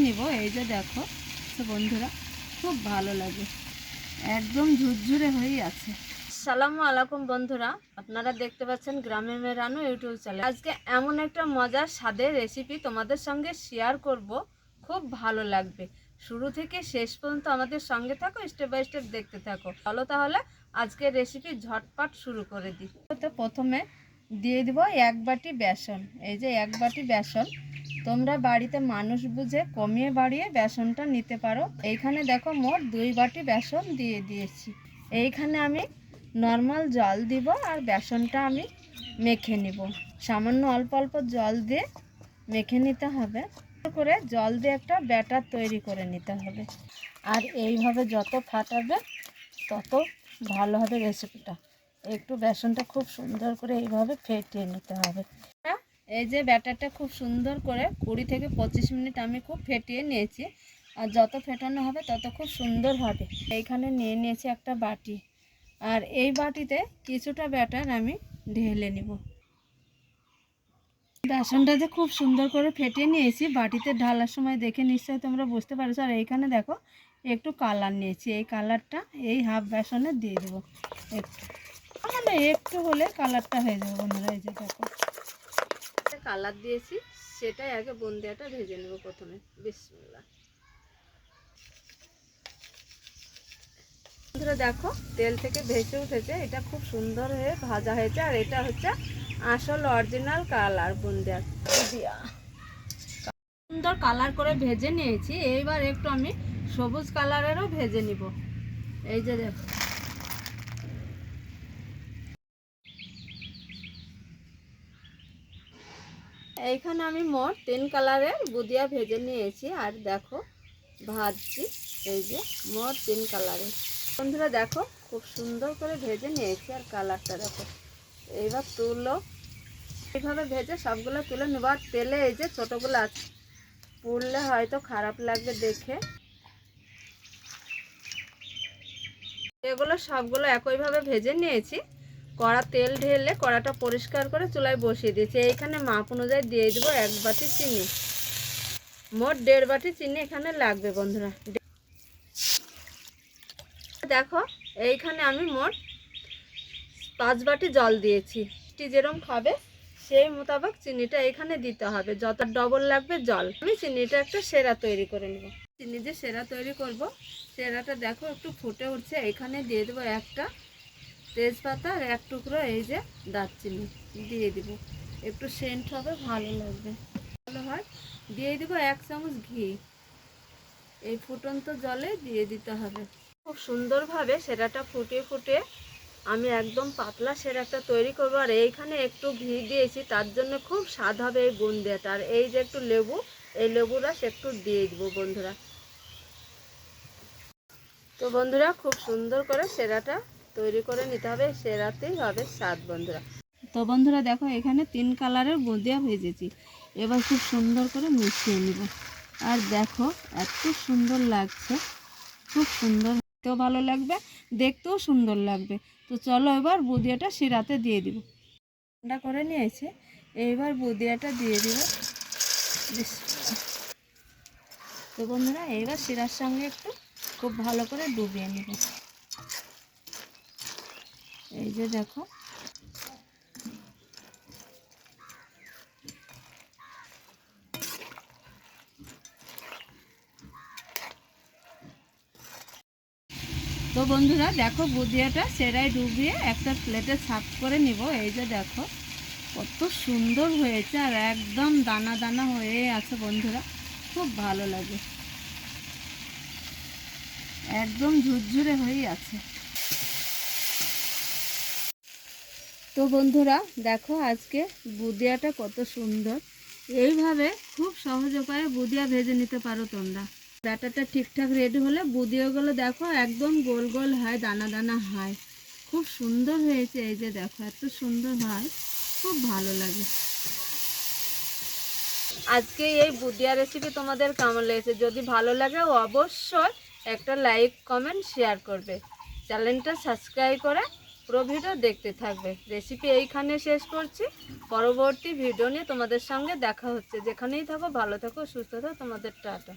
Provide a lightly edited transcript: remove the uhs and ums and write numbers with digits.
নিব। এই যে দেখো তো বন্ধুরা, খুব ভালো লাগে, একদম ঝুরঝুরে হয়েই আছে। আসসালামু আলাইকুম বন্ধুরা, আপনারা দেখতে পাচ্ছেন গ্রামে মেয়ে রানু ইউটিউব চ্যানেল। আজকে এমন একটা মজার স্বাদের রেসিপি তোমাদের সঙ্গে শেয়ার করব, খুব ভালো লাগবে। শুরু থেকে শেষ পর্যন্ত আমাদের সঙ্গে থাকো, স্টেপ বাই স্টেপ দেখতে থাকো। চলো তাহলে আজকের রেসিপি ঝটপট শুরু করে দিই। তো প্রথমে দিয়ে দিব 1 বাটি বেসন। এই যে 1 বাটি বেসন, তোমরা বাড়িতে মানুষ বুঝে কমিয়ে বাড়িয়ে বেসনটা নিতে পারো। এইখানে দেখো মোট 2 বাটি বেসন দিয়ে দিয়েছি। এইখানে আমি নর্মাল জল দিব আর বেসনটা আমি মেখে নিব। সামান্য অল্প অল্প জল দিয়ে মেখে নিতে হবে, করে জল দিয়ে একটা ব্যাটার তৈরি করে নিতে হবে। আর এইভাবে যত ফাটাবে তত ভালো হবে রেসিপিটা। একটু বেসনটা খুব সুন্দর করে এইভাবে ফেটিয়ে নিতে হবে। এই যে ব্যাটারটা খুব সুন্দর করে 20 থেকে 25 মিনিট আমি খুব ফেটিয়ে নিয়েছি। আর যত ফেটানো হবে তত খুব সুন্দর হবে। এইখানে নিয়ে নিয়েছি একটা বাটি, আর এই বাটিতে কিছুটা ব্যাটার আমি ঢেলে নিব। বেসনটা যে খুব সুন্দর করে ফেটিয়ে নিয়েছি, বাটিতে ঢালার সময় দেখে নিশ্চয়ই তোমরা বুঝতে পারছো। আর এইখানে দেখো একটু কালার নিয়েছি, এই কালারটা এই হাফ বেসনে দিয়ে দেবো। একটু মানে একটু হলে কালারটা হয়ে যাবে বন্ধুরা। এই যে দেখো কালার দিয়েছি, সেটাই আগে বুন্দিয়াটা ভেজে নেব প্রথমে। বিসমিল্লাহ। বন্ধুরা দেখো তেল থেকে ভেসে উঠেছে, এটা খুব সুন্দর হয়ে ভাজা হয়েছে। আর এটা হচ্ছে আসল অরিজিনাল কালার বুন্দিয়ার। সুন্দর কালার করে ভেজে নিয়েছি। এইবার একটু আমি সবুজ কালারেরও ভেজে নিব। এই যে দেখো এইখানে আমি মোট 3 কালারের বুদিয়া ভেজে নিয়েছি। আর দেখো ভাজছি, এই যে মোট 3 কালারের। বন্ধুরা দেখো খুব সুন্দর করে ভেজে নিয়েছি, আর কালারটা দেখো। এইবার তুলো, এইভাবে ভেজে সবগুলো তুলে নেব। আর তেলে এই যে ছোটোগুলো আছে, পুড়লে হয়তো খারাপ লাগবে দেখে। এগুলো সবগুলো একইভাবে ভেজে নিয়েছি। কড়া তেল ঢেলে কড়াটা পরিষ্কার করে চুলায় বসিয়ে দিয়েছি। এইখানে মাপ অনুযায়ী দিয়ে দেবো 1 বাটি চিনি। মোট 1.5 বাটি চিনি এখানে লাগবে বন্ধুরা। দেখো এইখানে আমি মোট 5 বাটি জল দিয়েছি। যেরকম খাবে সেই মোতাবেক চিনিটা এখানে দিতে হবে, যত ডবল লাগবে জল। আমি চিনিটা একটা সেরা তৈরি করে নেব। চিনি যে সেরা তৈরি করব, সেরাটা দেখো একটু ফুটে উঠছে। এখানে দিয়ে দেবো একটা তেজপাতা আর 1 টুকরো এই যে দারচিনি দিয়ে দিব। একটু সেন্ট হবে, ভালো লাগবে, ভালো হয়। দিয়ে দিব 1 চামচ ঘি। এই ফুটন্ত জলে দিয়ে দিতে হবে। খুব সুন্দরভাবে সেরাটা ফুটিয়ে ফুটিয়ে আমি একদম পাতলা সেরাটা তৈরি করবো। আর এইখানে একটু ঘি দিয়েছি, তার জন্য খুব স্বাদ হবে এই বুন্দিয়াটা। আর এই যে একটু লেবু, এই লেবু রস একটু দিয়ে দিব বন্ধুরা। তো বন্ধুরা খুব সুন্দর করে সেরাটা তৈরি করে নিতে হবে, সেরাতেই হবে স্বাদ বন্ধুরা। তো বন্ধুরা দেখো এখানে 3 কালারের বুন্দিয়া ভেজেছি। এবার খুব সুন্দর করে মিশিয়ে নিব। আর দেখো এত সুন্দর লাগছে, খুব সুন্দর, দেখতেও ভালো লাগবে, দেখতেও সুন্দর লাগবে। তো চলো এবার বুদিয়াটা শিরাতে দিয়ে দিব। ঠান্ডা করে নিয়েছে, এইবার বুদিয়াটা দিয়ে দিব। তো বন্ধুরা এইবার শিরার সঙ্গে একটু খুব ভালো করে ডুবিয়ে নেব। এই যে দেখো তো বন্ধুরা দেখো বুদিয়াটা সেরাই ডুবিয়ে একটা প্লেটে সার্ভ করে নিব। এই যে দেখো কত সুন্দর হয়েছে, আর একদম দানা দানা হয়ে আছে বন্ধুরা, খুব ভালো লাগে, একদম ঝুরঝুরে হয়েই আছে। তো বন্ধুরা দেখো আজকে বুদিয়াটা কত সুন্দর। এইভাবে খুব সহজ উপায়ে বুদিয়া ভেজে নিতে পারো তোমরা। ব্যাটারটা ঠিকঠাক রেডি হলে বুদিয়াগুলো দেখো একদম গোল গোল হয়, দানা দানা হয়, খুব সুন্দর হয়েছে। এই যে দেখো এত সুন্দর হয়, খুব ভালো লাগে। আজকে এই বুদিয়া রেসিপি তোমাদের কেমন লেগেছে? যদি ভালো লাগে অবশ্যই একটা লাইক কমেন্ট শেয়ার করবে, চ্যানেলটা সাবস্ক্রাইব করে পুরো ভিডিও দেখতে থাকবে। রেসিপি এইখানে শেষ করছি, পরবর্তী ভিডিও নিয়ে তোমাদের সঙ্গে দেখা হচ্ছে। যেখানেই থাকো ভালো থাকো সুস্থ থাকো, তোমাদের টাটা।